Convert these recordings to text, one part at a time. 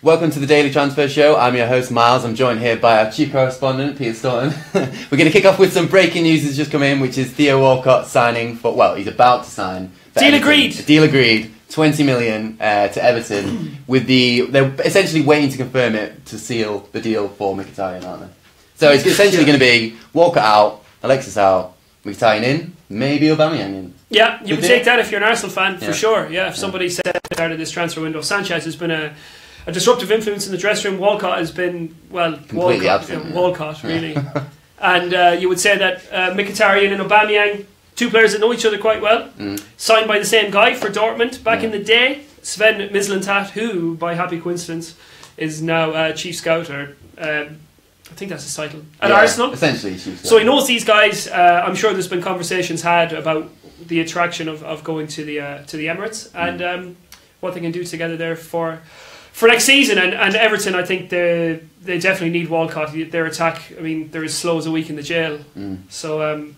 Welcome to the Daily Transfer Show. I'm your host, Miles. I'm joined here by our chief correspondent, Peter Staunton. We're going to kick off with some breaking news that's just come in, which is Theo Walcott signing for, well, he's about to sign. Deal Everton. agreed. Deal agreed. 20 million to Everton. They're essentially waiting to confirm it to seal the deal for Mkhitaryan, aren't they? So it's essentially going to be Walcott out, Alexis out, Mkhitaryan in, maybe Aubameyang in. Yeah, you would take that if you're an Arsenal fan, Yeah. for sure. Yeah, if somebody said at the start of this transfer window, Sanchez has been a disruptive influence in the dressing room. Walcott has been, well, Completely absent. Walcott, really. And you would say that Mkhitaryan and Aubameyang, two players that know each other quite well, signed by the same guy for Dortmund back in the day, Sven Mislintat, who, by happy coincidence, is now chief scout, or I think that's his title, at Arsenal. Essentially, chief scout. So he knows these guys. I'm sure there's been conversations had about the attraction of going to the Emirates and what they can do together there for next season. And Everton, I think they definitely need Walcott. Their attack, I mean, they're as slow as a week in the jail. So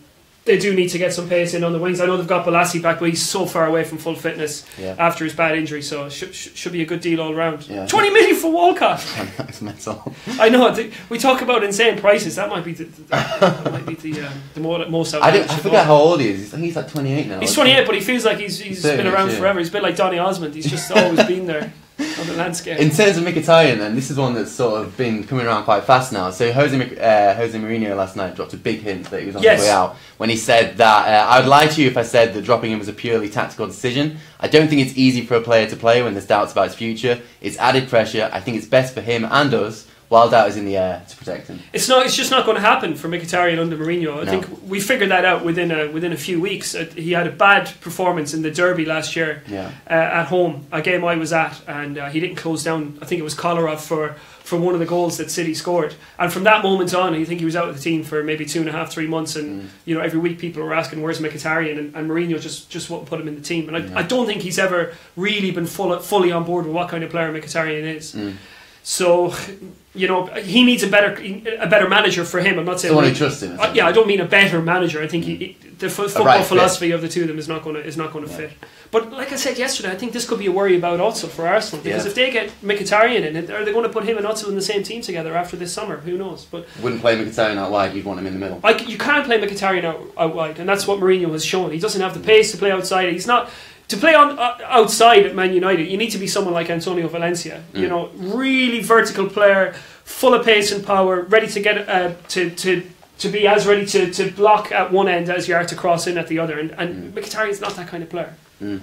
they do need to get some pace in on the wings. I know they've got Balassi back, but he's so far away from full fitness after his bad injury, so it should be a good deal all round. 20 million for Walcott! That's mental. I know, we talk about insane prices. That might be the most outlandish. I forget how old he is. I think he's like 28 now. He's 28, but he feels like he's been around forever. He's a bit like Donny Osmond. He's just always been there on the landscape. In terms of Mkhitaryan, then, this is one that's sort of been coming around quite fast now. So Jose Mourinho last night dropped a big hint that he was on his way out when he said that I would lie to you if I said that dropping him was a purely tactical decision. I don't think it's easy for a player to play when there's doubts about his future. It's added pressure. I think it's best for him and us while doubt is in the air to protect him. It's just not going to happen for Mkhitaryan under Mourinho. I think we figured that out within a few weeks. He had a bad performance in the derby last year at home, a game I was at, and he didn't close down. I think it was Kolarov for one of the goals that City scored. And from that moment on, I think he was out of the team for maybe 2.5-3 months. And you know, every week people were asking, "Where's Mkhitaryan?" And Mourinho just wouldn't put him in the team. And I don't think he's ever really been fully on board with what kind of player Mkhitaryan is. So, you know, he needs a better manager for him. I'm not saying someone who trusts him. I don't mean a better manager. I think the football philosophy of the two of them is not going to fit. But like I said yesterday, I think this could be a worry about Özil for Arsenal, because if they get Mkhitaryan in, are they going to put him and Özil in the same team together after this summer? Who knows? But wouldn't play Mkhitaryan out wide. You'd want him in the middle. You can't play Mkhitaryan out wide, and that's what Mourinho has shown. He doesn't have the pace to play outside. He's not. To play on outside at Man United, you need to be someone like Antonio Valencia. You know, really vertical player, full of pace and power, ready to get to be as ready to block at one end as you are to cross in at the other. And Mkhitaryan's not that kind of player.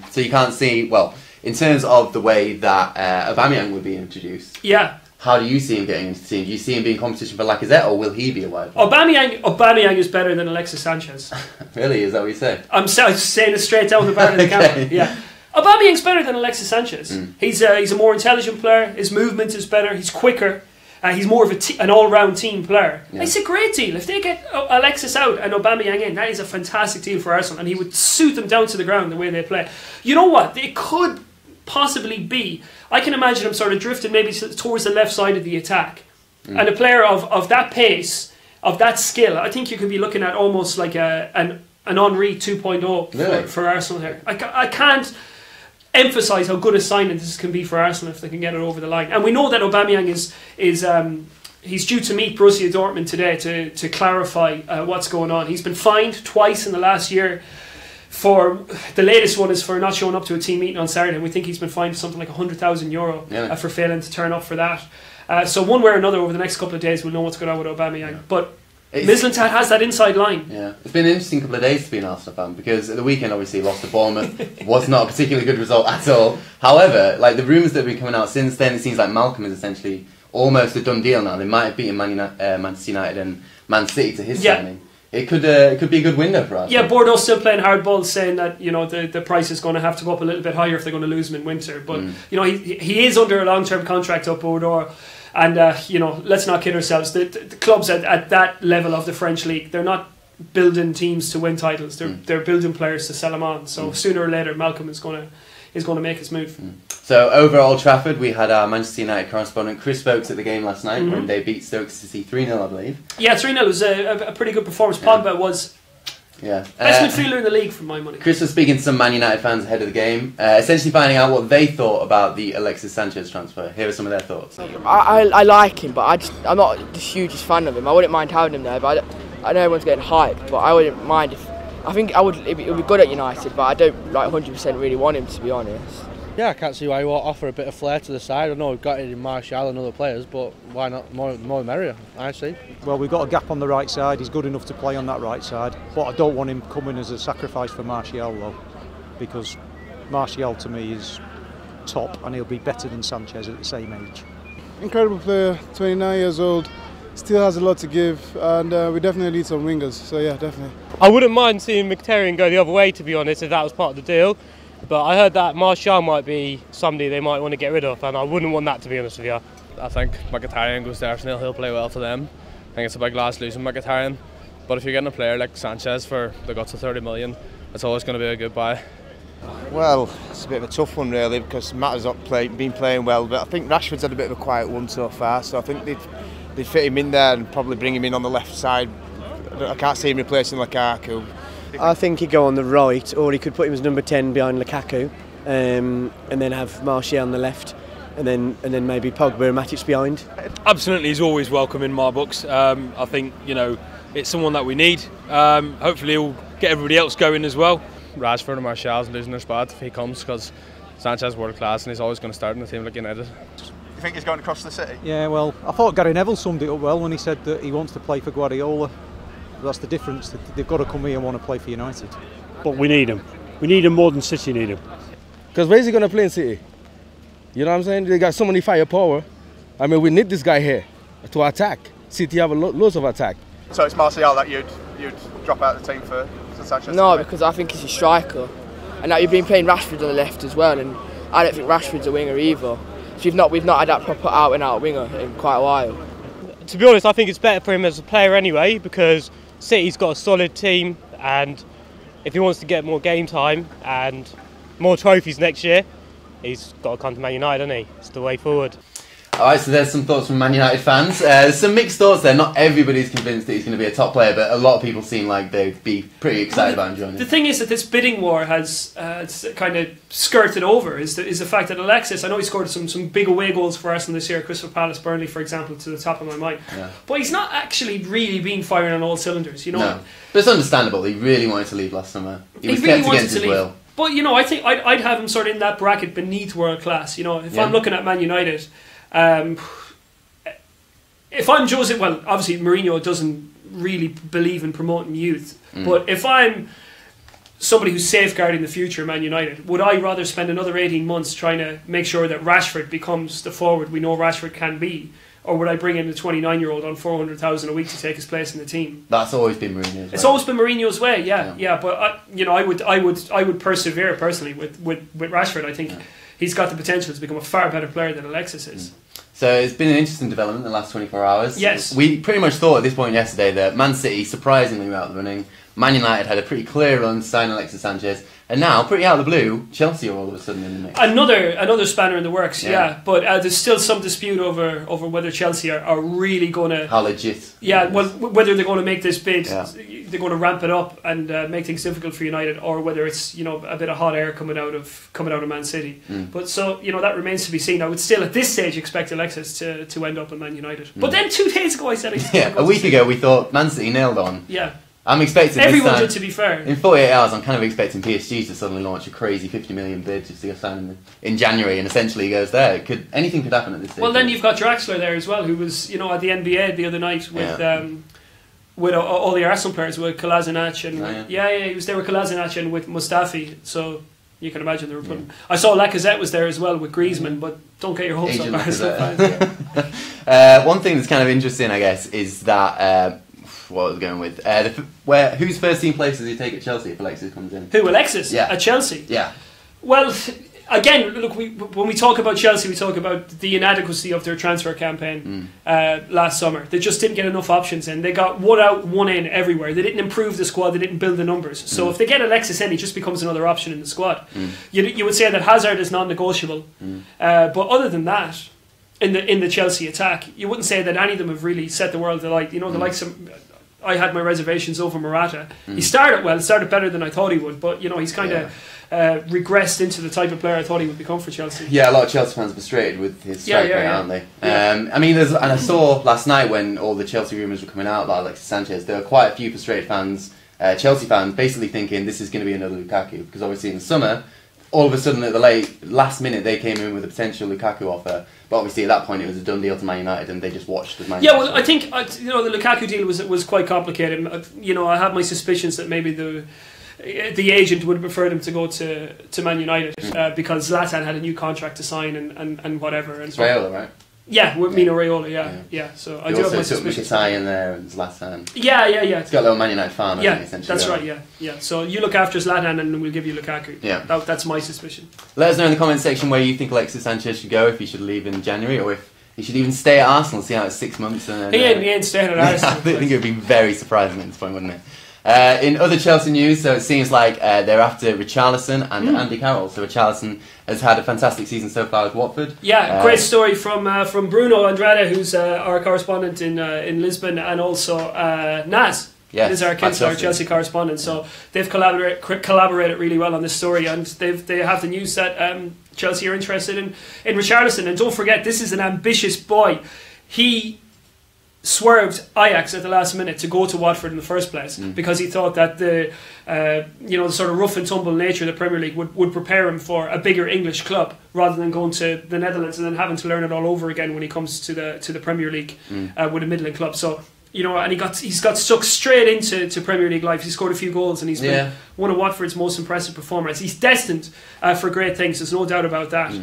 So you can't see, well, in terms of the way that Aubameyang would be introduced. Yeah. How do you see him getting into the team? Do you see him being competition for Lacazette, or will he be a wide player? Aubameyang is better than Alexis Sanchez. Really? Is that what you say? I'm saying it straight down the back of the camera. Yeah. Aubameyang's better than Alexis Sanchez. He's a more intelligent player. His movement is better. He's quicker. He's more of an all-round team player. It's a great deal. If they get Alexis out and Aubameyang in, that is a fantastic deal for Arsenal, and he would suit them down to the ground the way they play. You know what? They could possibly be. I can imagine him sort of drifting maybe towards the left side of the attack, and a player of that pace, of that skill. I think you could be looking at almost like an Henry 2.0 for Arsenal here. I can't emphasise how good a signing this can be for Arsenal if they can get it over the line. And we know that Aubameyang is he's due to meet Borussia Dortmund today to clarify what's going on. He's been fined twice in the last year. For the latest one is for not showing up to a team meeting on Saturday. We think he's been fined something like €100,000 for failing to turn up for that. So one way or another, over the next couple of days, we'll know what's going on with Aubameyang. But Mislintat has that inside line. Yeah, it's been an interesting couple of days to be an Arsenal fan, because at the weekend, obviously, lost to Bournemouth. Was not a particularly good result at all. However, like the rumours that have been coming out since then, it seems like Malcolm is essentially almost a done deal now. They might have beaten Manchester United and Man City to his signing. It could be a good window for us. Yeah, Bordeaux's still playing hardball, saying that, you know, the price is going to have to go up a little bit higher if they're going to lose him in winter. But you know, he is under a long-term contract up Bordeaux, and you know, let's not kid ourselves. The clubs at that level of the French league, they're not building teams to win titles. They're building players to sell them on. So sooner or later, Malcolm is going to make his move. So over at Old Trafford, we had our Manchester United correspondent Chris Vokes at the game last night when they beat Stoke City 3-0, I believe. Yeah, 3-0 was a pretty good performance. Pogba was Yeah. Best midfielder in the league for my money. Chris was speaking to some Man United fans ahead of the game, essentially finding out what they thought about the Alexis Sanchez transfer. Here are some of their thoughts. I like him, but I'm not the hugest fan of him. I wouldn't mind having him there, but I know everyone's getting hyped, but I wouldn't mind if... I think it'd be good at United, but I don't like 100% really want him, to be honest. Yeah, I can't see why he won't offer a bit of flair to the side. I know we've got it in Martial and other players, but why not? More the merrier, I see. Well, we've got a gap on the right side. He's good enough to play on that right side, but I don't want him coming as a sacrifice for Martial, though, because Martial to me is top, and he'll be better than Sanchez at the same age. Incredible player, 29 years old, still has a lot to give, and we definitely need some wingers. So yeah, definitely. I wouldn't mind seeing Mkhitaryan go the other way, to be honest, if that was part of the deal. But I heard that Martial might be somebody they might want to get rid of, and I wouldn't want that, to be honest with you. I think Mkhitaryan goes to Arsenal, he'll play well for them. I think it's a big loss losing Mkhitaryan. But if you're getting a player like Sanchez for the guts of 30 million, it's always going to be a good buy. Well, it's a bit of a tough one really, because Matt has not been playing well, but I think Rashford's had a bit of a quiet one so far, so I think they'd fit him in there and probably bring him in on the left side. I can't see him replacing Lukaku. I think he'd go on the right, or he could put him as number 10 behind Lukaku, and then have Martial on the left, and then maybe Pogba and Matic behind. Absolutely, he's always welcome in my books. I think, you know, it's someone that we need. Hopefully he'll get everybody else going as well. Rashford and Martial's losing their spot if he comes, because Sanchez is world class and he's always going to start in a team like United. You think he's going across the city? Yeah, well, I thought Gary Neville summed it up well when he said that he wants to play for Guardiola. That's the difference. They've got to come here and want to play for United. But we need him. We need him more than City need him. Because where's he going to play in City? You know what I'm saying? They got so many firepower. I mean, we need this guy here to attack. City have loads of attack. So it's Martial that you'd drop out of the team for Sanchez? No, because I think he's a striker. And now you've been playing Rashford on the left as well, and I don't think Rashford's a winger either. So we've not had that proper out-and-out winger in quite a while. To be honest, I think it's better for him as a player anyway, because City's got a solid team, and if he wants to get more game time and more trophies next year, he's got to come to Man United, hasn't he? It's the way forward. Alright, so there's some thoughts from Man United fans. There's some mixed thoughts there. Not everybody's convinced that he's going to be a top player, but a lot of people seem like they'd be pretty excited about him joining. The thing is that this bidding war has kind of skirted over is the fact that Alexis, I know he scored some big away goals for Arsenal this year, Crystal Palace, Burnley, for example, to the top of my mind. Yeah. But he's not actually really been firing on all cylinders, you know. No. But it's understandable. He really wanted to leave last summer. He was really kept against his will. But, you know, I think I'd have him sort of in that bracket beneath world class. You know, if I'm looking at Man United... if I'm Jose, well, obviously Mourinho doesn't really believe in promoting youth, but if I'm somebody who's safeguarding the future of Man United, would I rather spend another 18 months trying to make sure that Rashford becomes the forward we know Rashford can be, or would I bring in a 29-year-old on 400,000 a week to take his place in the team? That's always been Mourinho's way. It's always been Mourinho's way, yeah. But I would persevere personally with Rashford. I think he's got the potential to become a far better player than Alexis is. So it's been an interesting development in the last 24 hours. Yes. We pretty much thought at this point yesterday that Man City surprisingly were out of the running. Man United had a pretty clear run to sign Alexis Sanchez. And now, pretty out of the blue, Chelsea are all of a sudden in the mix. Another spanner in the works, yeah. But there's still some dispute over whether Chelsea are really going to... How legit. Yeah, well, whether they're going to make this bid, they're going to ramp it up and make things difficult for United, or whether it's, you know, a bit of hot air coming out of Man City. But so, you know, that remains to be seen. I would still, at this stage, expect Alexis to end up in Man United. But then 2 days ago I said... a week ago we thought Man City nailed on. Yeah. I'm expecting everyone did, to be fair. In 48 hours, I'm kind of expecting PSG to suddenly launch a crazy 50 million bid just to go sign in January, and essentially he goes there. Anything could happen at this stage. Well, then you've got Draxler there as well, who was, you know, at the NBA the other night with all the Arsenal players, with Kolasinac and he was there with Kolasinac and with Mustafi. So you can imagine they were putting. I saw Lacazette was there as well with Griezmann, but don't get your hopes up, Arsenal fans. One thing that's kind of interesting, I guess, is that. What I was going with whose first team place does he take at Chelsea if Alexis comes in? Who, Alexis? Yeah. At Chelsea? Yeah. Well, again, look, when we talk about Chelsea, we talk about the inadequacy of their transfer campaign last summer. They just didn't get enough options in. They got one out, one in everywhere. They didn't improve the squad. They didn't build the numbers. So if they get Alexis in, he just becomes another option in the squad. You would say that Hazard is non-negotiable. But other than that, in the Chelsea attack, you wouldn't say that any of them have really set the world alight. You know, the likes of I had my reservations over Morata. He started well, started better than I thought he would, but you know, he's kind of regressed into the type of player I thought he would become for Chelsea. Yeah, a lot of Chelsea fans are frustrated with his strike rate, aren't they? I mean, and I saw last night when all the Chelsea rumours were coming out about Alexis Sanchez, there were quite a few frustrated fans, Chelsea fans, basically thinking this is going to be another Lukaku, because obviously in the summer, all of a sudden at the last minute they came in with a potential Lukaku offer, but obviously at that point it was a done deal to Man United and they just watched as Man United. Yeah, well, I think you know, the Lukaku deal was quite complicated. You know, I have my suspicions that maybe the agent would have preferred him to go to Man United because Zlatan had a new contract to sign and whatever. And so, Raiola, right? Yeah, with Mino Raiola, yeah. So I do have my suspicions. Mkhitaryan there and Zlatan. Yeah. It's got a little Man United fan. Yeah, I think, essentially. that's right. Yeah. So you look after Zlatan and we'll give you Lukaku. Yeah, that's my suspicion. Let us know in the comment section where you think Alexis Sanchez should go, if he should leave in January, or if he should even stay at Arsenal. See how it's 6 months. And then, he ain't staying at Arsenal. I think it would be very surprising at this point, wouldn't it? In other Chelsea news, so it seems like they're after Richarlison and Andy Carroll. So Richarlison has had a fantastic season so far with Watford. Yeah, great story from Bruno Andrade, who's our correspondent in Lisbon, and also Naz. Yes, is our Chelsea correspondent. So they've collaborated really well on this story, and they have the news that Chelsea are interested in Richarlison. And don't forget, this is an ambitious boy. He swerved Ajax at the last minute to go to Watford in the first place because he thought that the sort of rough and tumble nature of the Premier League would prepare him for a bigger English club rather than going to the Netherlands and then having to learn it all over again when he comes to the Premier League with a middling club. So you know, and he's got stuck straight into Premier League life. He scored a few goals and he's been one of Watford's most impressive performers. He's destined for great things. There's no doubt about that.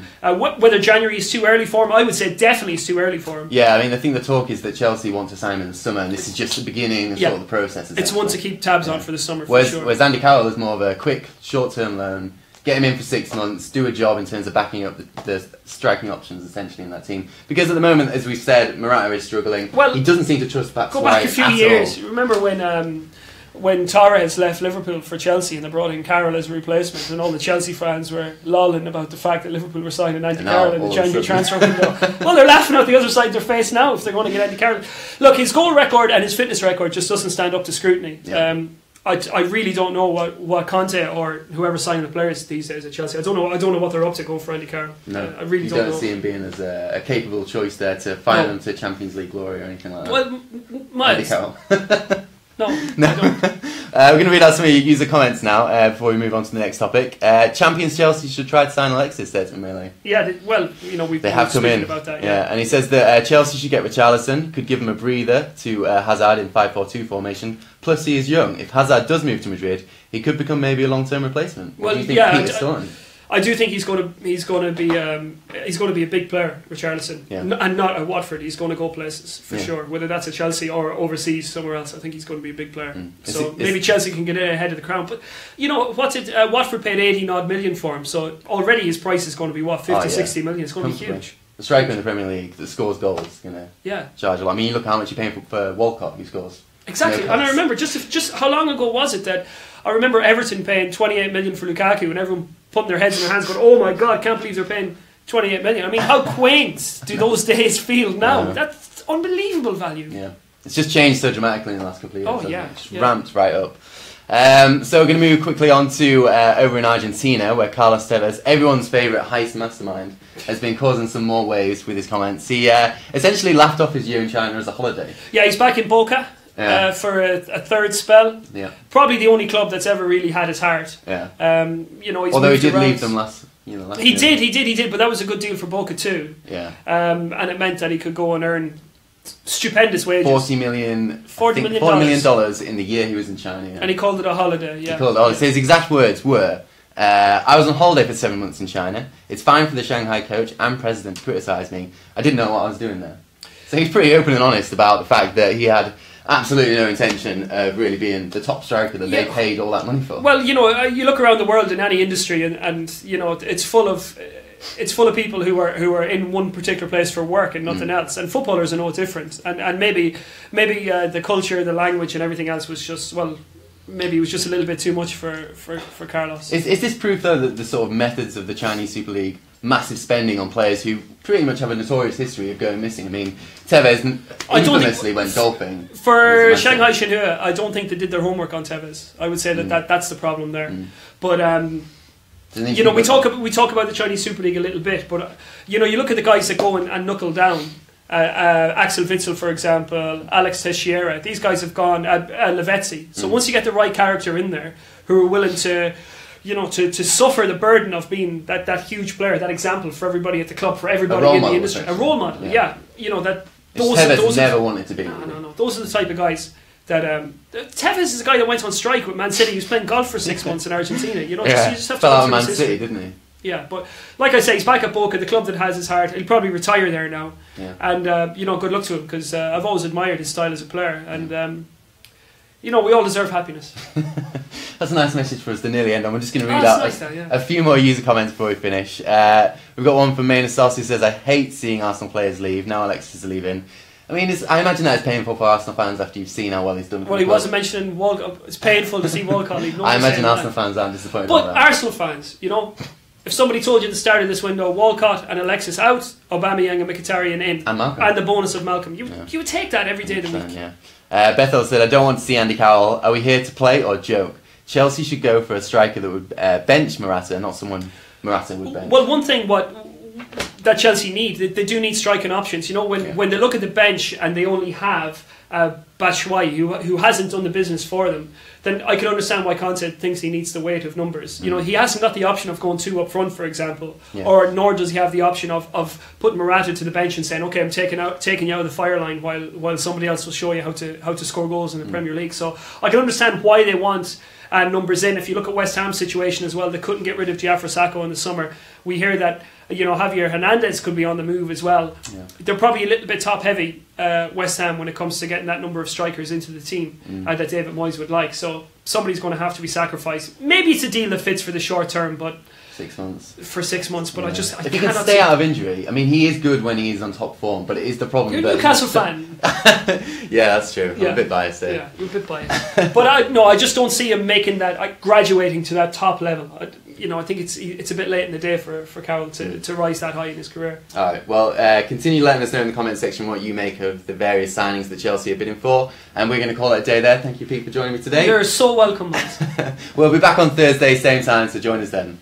Whether January is too early for him, I would say definitely it's too early for him. Yeah, I mean, I think the talk is that Chelsea want to sign him in the summer, and this is just the beginning of sort of the process. It's one to keep tabs on for the summer, whereas, for sure. Whereas Andy Carroll is more of a quick, short-term loan. Get him in for 6 months, do a job in terms of backing up the striking options essentially in that team. Because at the moment, as we've said, Morata is struggling. Well, he doesn't seem to trust that. Go back a few years. Remember when Torres left Liverpool for Chelsea and they brought in Carroll as a replacement, and all the Chelsea fans were lolling about the fact that Liverpool were signing Andy Carroll in the January transfer window. Well, they're laughing out the other side of their face now if they're going to get Andy Carroll. Look, his goal record and his fitness record just doesn't stand up to scrutiny. Yeah. I really don't know what Conte or whoever's signing the players these days at Chelsea. I don't know what they're up to go for Andy Carroll. No, I really don't know. You don't see him being as a capable choice there to find them to Champions League glory or anything like that. Well, Miles. Andy Carroll. No. I don't. We're going to read out some of your user comments now before we move on to the next topic. Champions Chelsea should try to sign Alexis, says Emile. Yeah, we've have come in about that. Yeah, and he says that Chelsea should get Richarlison, could give him a breather to Hazard in 5-4-2 formation. Plus, he is young. If Hazard does move to Madrid, he could become maybe a long-term replacement. What do you think, Peter? I do think he's going to be a big player, Richarlison, and not at Watford. He's going to go places for sure. Whether that's at Chelsea or overseas somewhere else, I think he's going to be a big player. So maybe Chelsea can get ahead of the crown. But you know what? Watford paid 80-odd million for him, so already his price is going to be 50-60 million. It's going to be huge. The striker in the Premier League that scores goals, charge a lot. I mean, you look how much you're paying for Walcott, who scores. Exactly, and I remember just how long ago was it that I remember Everton paying 28 million for Lukaku, and everyone putting their heads in their hands going, "Oh my God, can't believe they're paying 28 million." I mean, how quaint do those days feel now? That's unbelievable value. Yeah, it's just changed so dramatically in the last couple of years. Oh yeah, it's ramped right up. So we're going to move quickly on to over in Argentina, where Carlos Tevez, everyone's favourite heist mastermind, has been causing some more waves with his comments. He essentially laughed off his year in China as a holiday. Yeah, he's back in Boca. For a third spell. Yeah. Probably the only club that's ever really had his heart. Yeah. Although he did leave them last he did, but that was a good deal for Boca too. Yeah. And it meant that he could go and earn stupendous wages. $40 million in the year he was in China. Yeah. And he called it a holiday. Yeah. So his exact words were, I was on holiday for 7 months in China. It's fine for the Shanghai coach and president to criticise me. I didn't know what I was doing there. So he's pretty open and honest about the fact that he had absolutely no intention of really being the top striker that they paid all that money for. Well, you look around the world in any industry, and it's full of people who are in one particular place for work and nothing else. And footballers are no different. And maybe the culture, the language, and everything else was just maybe it was just a little bit too much for Carlos. Is this proof though that the sort of methods of the Chinese Super League massive spending on players who pretty much have a notorious history of going missing. I mean, Tevez infamously went golfing. For Shanghai Shenhua, I don't think they did their homework on Tevez. I would say that's the problem there. But you know, we talk about the Chinese Super League a little bit, but you know, you look at the guys that go and knuckle down. Axel Witsel, for example, Alex Teixeira. These guys have gone. Lavezzi. So once you get the right character in there, who are willing to, you know, to suffer the burden of being that huge player, that example for everybody at the club, for everybody in the industry, a role model. Yeah, you know that. Those never wanted to be. No. Those are the type of guys that. Tevez is a guy that went on strike with Man City. He was playing golf for 6 months in Argentina. You know, you just have to fell out of Man City, didn't he? Yeah, but like I say, he's back at Boca, the club that has his heart. He'll probably retire there now. Yeah. And, you know, good luck to him, because I've always admired his style as a player. And, you know, we all deserve happiness. That's a nice message for us to nearly end on. We're just going to read out a few more user comments before we finish. We've got one from Maynard Sauce who says, I hate seeing Arsenal players leave. Now Alexis is leaving. I mean, I imagine that is painful for Arsenal fans after you've seen how well he's done. Well, he wasn't mentioning Walcott. It's painful to see Walcott leave. I imagine Arsenal fans aren't disappointed But about that. Arsenal fans, you know... If somebody told you at the start of this window, Walcott and Alexis out, Aubameyang and Mkhitaryan in, and the bonus of Malcolm, you would take that every day of the week. Yeah. Bethel said, I don't want to see Andy Carroll. Are we here to play or joke? Chelsea should go for a striker that would bench Morata, not someone Morata would bench. Well, one thing that Chelsea need, they do need striking options. You know, when they look at the bench and they only have Batshuayi, who hasn't done the business for them, then I can understand why Conte thinks he needs the weight of numbers. You know, he hasn't got the option of going 2 up front, for example, or nor does he have the option of putting Morata to the bench and saying, okay, I'm taking you out of the fire line while somebody else will show you how to score goals in the Premier League. So I can understand why they want numbers in. If you look at West Ham's situation as well, they couldn't get rid of Diafra Sakho in the summer. We hear that, you know, Javier Hernandez could be on the move as well. They're probably a little bit top heavy, West Ham, when it comes to getting that number of strikers into the team that David Moyes would like. So somebody's going to have to be sacrificed. Maybe it's a deal that fits for the short term, but 6 months. For 6 months, but I if he can stay out of injury, I mean, he is good when he is on top form, but it is the problem. You're a Newcastle fan. Yeah, that's true. I'm a bit biased there. Yeah, you're a bit biased. But I just don't see him making that, graduating to that top level. I think it's a bit late in the day for Carroll to rise that high in his career. All right, well, continue letting us know in the comment section what you make of the various signings that Chelsea are bidding for, and we're going to call it a day there. Thank you, Pete, for joining me today. You're so welcome, lads. We'll be back on Thursday, same time, so join us then.